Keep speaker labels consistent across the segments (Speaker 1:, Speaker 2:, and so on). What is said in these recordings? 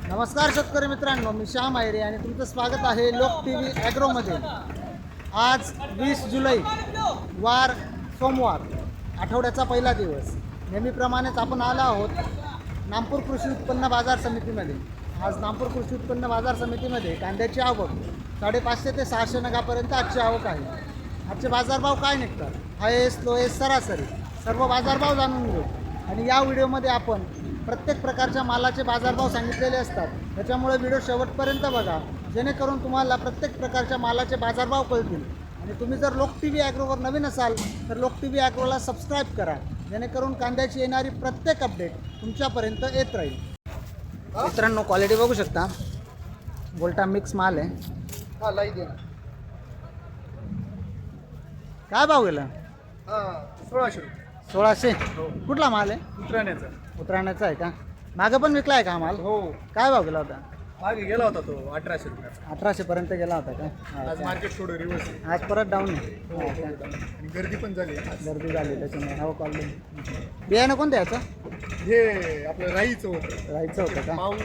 Speaker 1: नमस्कार शेतकरी मित्रांनो, मी श्याम आयरे आणि तुमचं स्वागत आहे लोक टी व्ही ॲग्रोमध्ये. आज 20 जुलै वार सोमवार, आठवड्याचा पहिला दिवस. नेहमीप्रमाणेच आपण आलो आहोत नागपूर कृषी उत्पन्न बाजार समितीमध्ये. आज नागपूर कृषी उत्पन्न बाजार समितीमध्ये कांद्याची आवक 550 ते 600 नगापर्यंत आजची आवक आहे. आजचे बाजारभाव काय निघतात, हायेस्ट लोएस्ट सरासरी सर्व बाजारभाव जाणून घेऊ. आणि या व्हिडिओमध्ये आपण प्रत्येक प्रकारच्या मालाचे बाजारभाव सांगितलेले असतात, त्याच्यामुळे व्हिडिओ शेवटपर्यंत बघा, जेणेकरून तुम्हाला प्रत्येक प्रकारच्या मालाचे बाजारभाव कळतील. आणि तुम्ही जर लोक टी व्ही ॲग्रोवर नवीन असाल तर लोक टी व्ही ॲग्रोला सबस्क्राईब करा, जेणेकरून कांद्याची येणारी प्रत्येक अपडेट तुमच्यापर्यंत येत राहील. मित्रांनो, क्वालिटी बघू शकता, गोल्टा मिक्स माल आहे. काय भाव गेला?
Speaker 2: 1600.
Speaker 1: 1600. कुठला माल आहे? उतराण्याचा आहे का? मागं पण विकला आहे का हा माल?
Speaker 2: हो,
Speaker 1: काय भाव गेला होता?
Speaker 2: मागे गेला होता तो 1800 रुपयाचा.
Speaker 1: 1800 पर्यंत गेला होता का?
Speaker 2: आज मार्केट थोडं रिव्हर्स आहे.
Speaker 1: आज परत डाऊन आहे.
Speaker 2: हो, आणि गर्दी पण झाली आज.
Speaker 1: गर्दी झाली त्याच्यामुळे. हो, कॉल बियाणं कोणतं याचं?
Speaker 2: हे आपलं राईचं होतं,
Speaker 1: राहायचं होतं का?
Speaker 2: पाऊस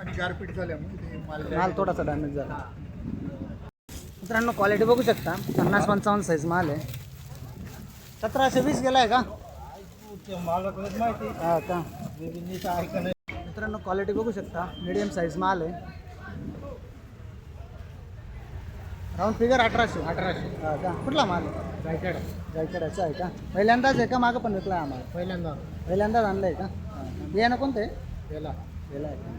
Speaker 2: आणि गारपीट झाल्यामुळे ते
Speaker 1: माल थोडासा डॅमेज झाला. मित्रांनो, क्वालिटी बघू शकता, 50-55 साईज माल आहे. 1720 गेला आहे का?
Speaker 2: माहिती
Speaker 1: हा का?
Speaker 2: आहे.
Speaker 1: मित्रांनो, क्वालिटी बघू शकता, मीडियम साईज माल आहे. Round figure 1800. हा का? कुठला माल आहे? जायकडाचा आहे का? पहिल्यांदाच आहे का? मागं पण विकला आहे आम्हाला? पहिल्यांदाच आणलं आहे का? बियाणं कोणतं आहे?
Speaker 2: गेला
Speaker 1: आहे का?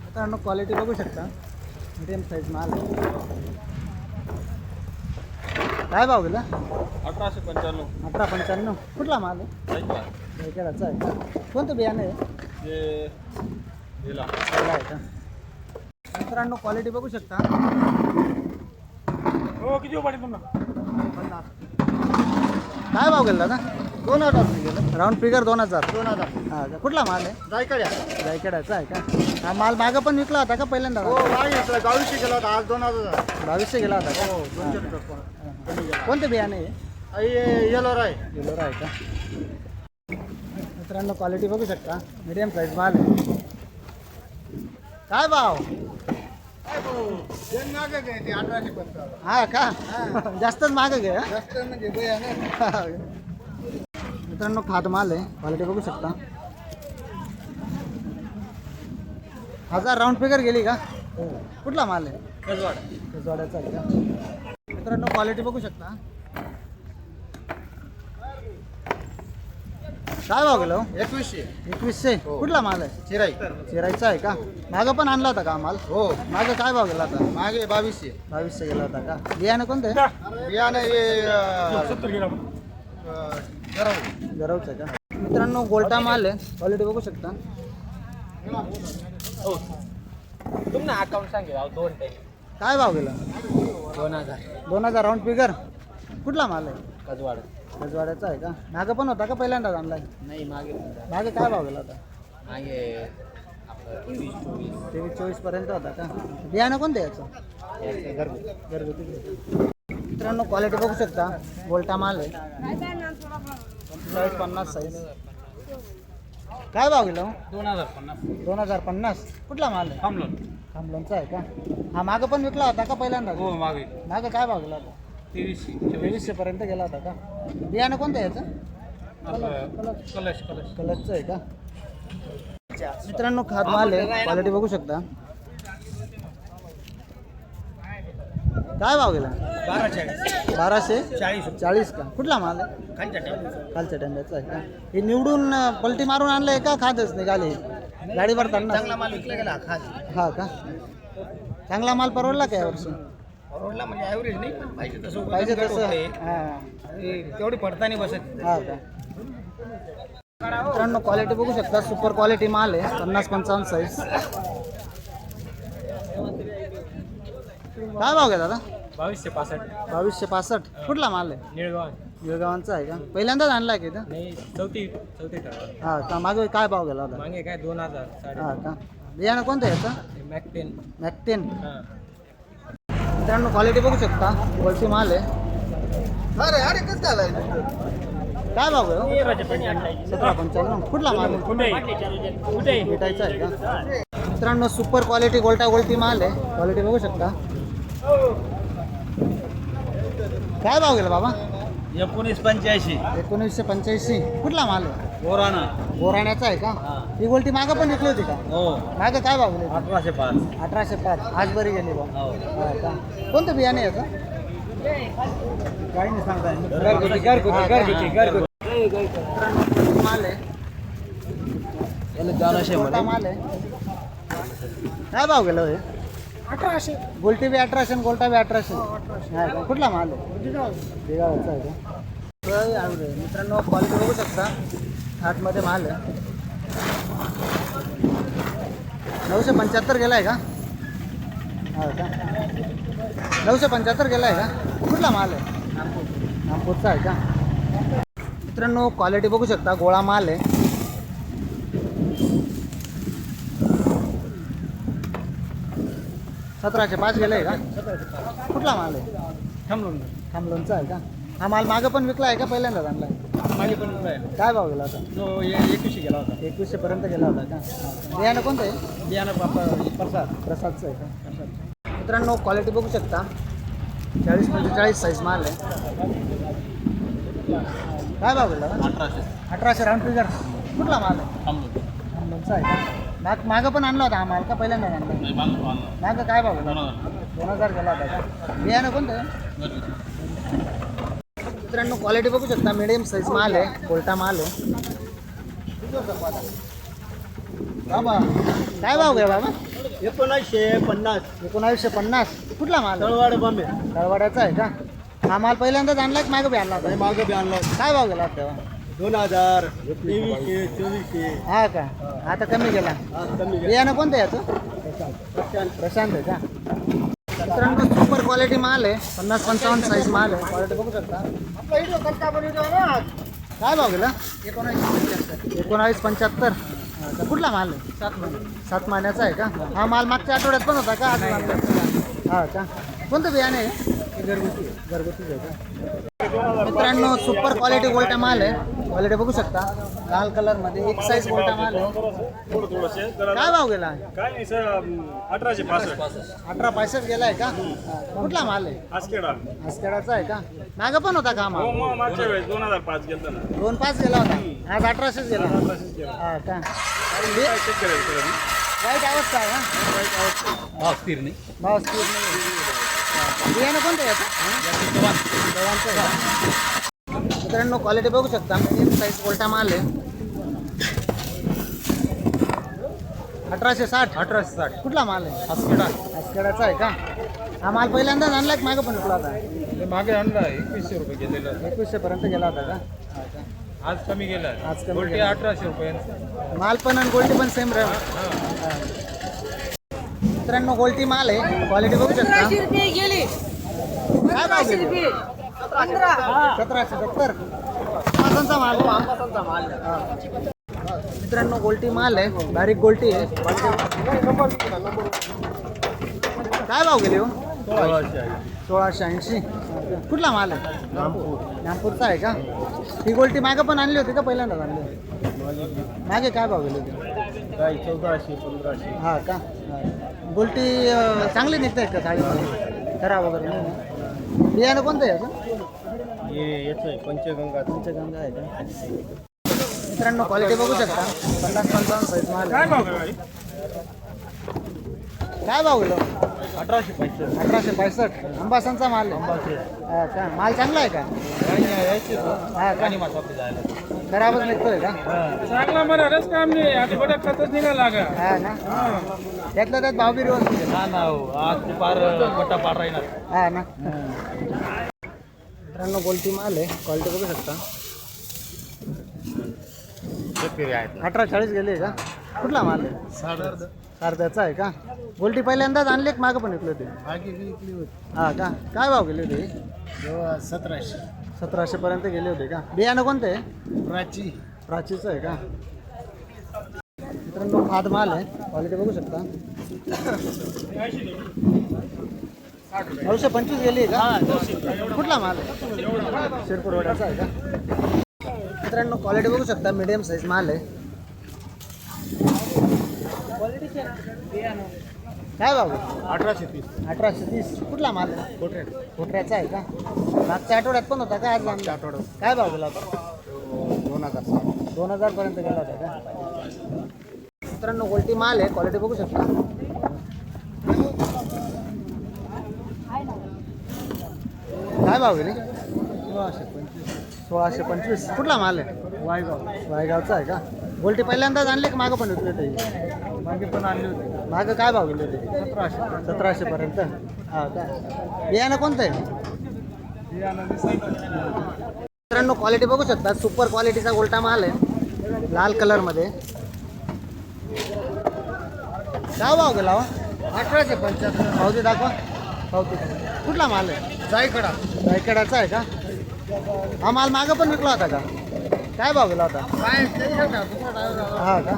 Speaker 1: मित्रांनो, क्वालिटी बघू शकता, मीडियम साईज माल आहे. काय भाव गेला?
Speaker 2: 1895.
Speaker 1: 1895. कुठला माल आहे? जायकडाचा आहे का? कोणतं बियाणं आहे?
Speaker 2: गेला
Speaker 1: आहे का? मित्रांनो, क्वालिटी बघू शकता.
Speaker 2: हो, किती पाडी तुम्हाला?
Speaker 1: काय भाव गेला दादा?
Speaker 2: 2000 गेलं.
Speaker 1: Round figure 2000.
Speaker 2: 2000.
Speaker 1: हा का? कुठला माल आहे?
Speaker 2: जायकड्या.
Speaker 1: जायकडाचा आहे का? हा माल मागं पण विकला होता का पहिल्यांदा?
Speaker 2: हो, मागे 2200 गेला होता, आज 2000.
Speaker 1: 2200 गेला होता का?
Speaker 2: हो, 200 रुपये.
Speaker 1: कोणते बियाणे आहे?
Speaker 2: येलो राय.
Speaker 1: येलोरा आहे का? मित्रांनो, क्वालिटी बघू शकता, मीडियम साईज माल आहे. काय भाव?
Speaker 2: मागे काय ते 1850.
Speaker 1: हा का? जास्तच मागं घे.
Speaker 2: जास्त म्हणजे बयान.
Speaker 1: मित्रांनो, खाद माल आहे, क्वालिटी बघू शकता. 1000 राऊंड फिगर गेली का? कुठला माल आहे? कसवाड्याचा आहे का? मित्रांनो, क्वालिटी बघू शकता. काय भाव गेलो?
Speaker 2: 2100.
Speaker 1: 2100. कुठला माल आहे?
Speaker 2: चिराई.
Speaker 1: चिरायचा आहे का? मागं पण आणला होता का माल?
Speaker 2: हो,
Speaker 1: मागं काय भाव गेला होता?
Speaker 2: मागे 2200.
Speaker 1: 2200 गेला होता का? बियाणं कोणतं आहे?
Speaker 2: बियाणं
Speaker 1: गरवचं आहे का? मित्रांनो, गोल्टा माल आहे, क्वालिटी बघू शकता.
Speaker 2: तुम्हाला अकाउंट सांगेल 2 टाइम.
Speaker 1: काय भाव गेला?
Speaker 2: 2000.
Speaker 1: 2000 राऊंड फिगर. कुठला माल आहे?
Speaker 2: कजवाड.
Speaker 1: गजवाड्याचा आहे का? मागं पण होता का पहिल्यांदाच आणलाय?
Speaker 2: नाही, मागे
Speaker 1: मागे काय भाव गेला होता?
Speaker 2: मागे आपलं
Speaker 1: 23-24 पर्यंत होता का? बियाणं कोणतं याचं? घरगुती. मित्रांनो, क्वालिटी बघू शकता, गोल्टा माल आहे, 50 साईज. काय भाव गेला?
Speaker 2: 2050.
Speaker 1: 2050. कुठला माल आहे? खामलोनचा आहे का? हा मागं पण विकला होता का पहिल्यांदा?
Speaker 2: हो, मागे
Speaker 1: मागं काय भाव गेला होता? 2300 पर्यंत गेला होता का? बियाणं कोणतं आहे याचं? कलरचं आहे का? मित्रांनो, खाद माल आहे, क्वालिटी बघू शकता. काय भाव गेला? 1240 का? कुठला माल आहे? खालच्या टेंब्याचा आहे का? हे निवडून पलटी मारून आणलंय का खादच निघाले गाडीवर त्यांना?
Speaker 2: चांगला माल विकला गेला.
Speaker 1: हा का? चांगला माल परवडला का यावर्षी?
Speaker 2: रोडला म्हणजे ॲव्हरेज नाही, पण
Speaker 1: पाहिजे तसं. हां.
Speaker 2: तेवढी पडताना बसत.
Speaker 1: हा का? मित्रांनो, क्वालिटी बघू शकता, सुपर क्वालिटी माल आहे, 50-55 साईज. काय भाव घ्या दादा? 2265. कुठला माल आहे? निळगावांचा आहे का? पहिल्यांदाच आणलाय का इथं?
Speaker 2: नाही, चौथी.
Speaker 1: हा का? मागे काय भाव गेला होता?
Speaker 2: मागे काय 2000.
Speaker 1: हा का? बियाणं कोणतं आहे याचं? मॅक10. मित्रांनो, क्वालिटी बघू शकता, क्वालिटी माल आहे.
Speaker 2: अरे कसं झालंय?
Speaker 1: काय भाव आहे? 1795. कुठला माल आहे? भेटायचा आहे का? मित्रांनो सुपर क्वालिटी गोल्टा गोल्टी माल आहे. क्वालिटी बघू शकता. काय भाव गेला बाबा?
Speaker 2: 1985
Speaker 1: 1985. कुठला माल आहे?
Speaker 2: गोराना.
Speaker 1: बोराण्याचा आहे का? ही गोल्टी मागं पण विकली होती का?
Speaker 2: हो
Speaker 1: मागं काय भाव गेले?
Speaker 2: 1805.
Speaker 1: 1805. आज बरी गेली बा.
Speaker 2: हो
Speaker 1: हा का? कोणतं बियाणे आहे याचं?
Speaker 2: काही नाही सांगताय.
Speaker 1: माल आहे. गोल्टा माल आहे. काय भाव गेलं हे?
Speaker 2: 1800.
Speaker 1: गोल्टी बी 1800 गोल्टा बी 1800. हा का? कुठला माल आहे? दिगावचा आहे का? मित्रांनो क्वालिटी बघू शकता. आतमध्ये माल आहे. 975 गेला आहे का? हा का? 975 गेला आहे का? कुठला माल आहे? नागपूरचा आहे का? मित्रांनो क्वालिटी बघू शकता. गोळा माल आहे. सतराशे 5 गेलं आहे का? कुठला माल आहे? थांबलोनचा आहे का? हा माल मागं पण विकला आहे का पहिल्यांदाच आणला आहे?
Speaker 2: मागे पण आहे.
Speaker 1: काय भाव गेला होता?
Speaker 2: जो 21 गेला होता.
Speaker 1: 2100 पर्यंत गेला होता का? बियाणं कोणतं आहे?
Speaker 2: बियाणं बापा प्रसाद.
Speaker 1: प्रसादचं आहे का? मित्रांनो क्वालिटी बघू शकता. 40-45 साईज माल आहे. काय भाव गेला? 1800 राऊंड फिगर. कुठला माल आहे? थांबलोनचा आहे का? मागं पण आणला होता हा माल का पहिल्यांदा आणला? मागं काय भाव गेला? 2000 गेला होता का? बियाणं कोणतं आहे? मित्रांनो क्वालिटी बघू शकता. मिडियम साईज माल आहे. कोलटा माल आहे. बाबा काय भाव घ्या बाबा?
Speaker 2: 1950.
Speaker 1: 1950. कुठला माल आहे?
Speaker 2: तळवाड बॉम्बे.
Speaker 1: तळवाड्याचा आहे का? हा माल पहिल्यांदाच आणला की मागं बी आणला होता?
Speaker 2: मागे बी आणला.
Speaker 1: काय भाव गेला तेव्हा?
Speaker 2: 2000, 2300, 2400.
Speaker 1: हा का? आता कमी गेला.
Speaker 2: कमी
Speaker 1: बियाणं कोणतं आहे याचं? प्रशांत आहे का? मित्रांनो सुपर क्वालिटी माल आहे. 50-55 साईज माल आहे. क्वालिटी बघू शकता. काय भाव गेला? 1975. कुठला माल आहे? 7 महिन्याचा आहे का? हा माल मागच्या आठवड्यात पण होता का? आज आणला? हा का? कोणतं बियाणे आहे? घरगुतीच आहे का? मित्रांनो सुपर क्वालिटी गोल्टा माल आहे. क्वालिटी बघू शकता. लाल कलर मध्ये एक साईज गोल्टा माल आहे. काय भाव गेला?
Speaker 3: काय नाही सर 1865.
Speaker 1: 1865 गेला आहे का? कुठला माल आहे? आसखेडाचा आहे का? मागं पण होता का हा माल?
Speaker 3: मागच्या वेळेस 2005 गेलता ना.
Speaker 1: 2-5 गेला होता. आज 1800 गेला. हा का? वाईट अवस्था आहे का?
Speaker 2: स्थिर नाही.
Speaker 1: भाव स्थिर नाही. बियाणं कोणतं आहे याचं? जवानचं आहे का? मित्रांनो क्वालिटी बघू शकता. मीडियम साईज गोल्टा माल आहे. 1860.
Speaker 2: 1860.
Speaker 1: कुठला माल आहे?
Speaker 2: आसखेडा.
Speaker 1: आसखेडाचा आहे का? हा माल पहिल्यांदाच आणला की मागं पण विकला होता?
Speaker 2: मागे आणला 2100 रुपये गेलेला.
Speaker 1: 2100 पर्यंत गेला होता का? हा का?
Speaker 2: आज कमी गेला.
Speaker 1: आज कमी
Speaker 2: उलटी
Speaker 1: गेला.
Speaker 2: 1800 रुपये.
Speaker 1: माल पण आणि गोल्टी पण सेम राहील. मित्रांनो गोल्टी माल आहे. क्वालिटी बघू शकता. काय भाव गेली? 1770. आंबासांचा माल. हा. मित्रांनो गोल्टी माल आहे. बारीक गोल्टी आहे. काय भाव गेले हो? 1680. कुठला माल आहे? नागपूरचा आहे का? ही गोल्टी मागं पण आणली होती का पहिल्यांदाच आणली होती? मागे काय भाव गेले होते?
Speaker 2: 1400, 1500.
Speaker 1: हा का? हा. गोल्टी चांगली निघतायत का थाळीमध्ये? खराब वगैरे नाही ना? बियाणं कोणतं आहे याचं?
Speaker 2: हे याचं आहे पंचगंगा.
Speaker 1: पंचगंगा आहे का? मित्रांनो क्वालिटी बघू शकता. 50-55 साईज माल आहे. काय भाव गेलो?
Speaker 2: 1865.
Speaker 1: 1865. अंबासांचा माल आहे. हा का? माल चांगला आहे का? हा का? खराबच निघतोय का?
Speaker 3: चांगला मराठच काम नाही आता बडा खतच निघाला का.
Speaker 1: हा ना? त्यातल्या त्यात भाव बी रोज
Speaker 2: हा ना हो. आज ते पार मोठा पार राहणार.
Speaker 1: हा ना? मित्रांनो गोल्टी माल आहे. क्वालिटी बघू शकता. 1840 गेले का? कुठला माल आहे? सारद्याचा आहे का? गोल्टी पहिल्यांदाच आणले की मागं पण विकले होते? हा का? काय भाव गेले होते?
Speaker 2: 1700.
Speaker 1: 1700 पर्यंत गेले होते का? बियाणं कोणतं आहे? प्राचीचं आहे का? मित्रांनो खाद माल आहे. क्वालिटी बघू शकता. 925 गेली का? कुठला माल आहे? शिरपूरवाड्याचा आहे का? मित्रांनो क्वालिटी बघू शकता. मीडियम साईज माल आहे. काय भाव
Speaker 2: 1830
Speaker 1: 1830. कुठला माल आहे?
Speaker 2: कोठे
Speaker 1: खोटऱ्याचा आहे का? मागच्या आठवड्यात पण होता का आज?
Speaker 2: मागच्या आठवड्यात.
Speaker 1: काय भाव गेला होता?
Speaker 2: 2000
Speaker 1: 2000 पर्यंत गेला होता का? मित्रांनो क्वालिटी माल आहे, क्वालिटी बघू शकता. काय भाव गेले? 1625. कुठला माल आहे? वायगावचा आहे का? गोल्टी पहिल्यांदाच आणले का मागं पण विकले ते?
Speaker 2: मागे पण आणली होती
Speaker 1: मागं काय भाव गेले होते? 1700 पर्यंत. हा का? बियाणं कोणतं आहे? मित्रांनो क्वालिटी बघू शकता, सुपर क्वालिटीचा गोल्टा माल आहे, लाल कलरमध्ये. काय भाव गेला हो?
Speaker 2: 1875
Speaker 1: पावती दाखवा. पावती कुठला माल आहे?
Speaker 2: जायकडा
Speaker 1: रायकडाचा आहे का? हा माल मागं पण विकला होता का? काय भाव गेला होता?
Speaker 2: काय
Speaker 1: हा का?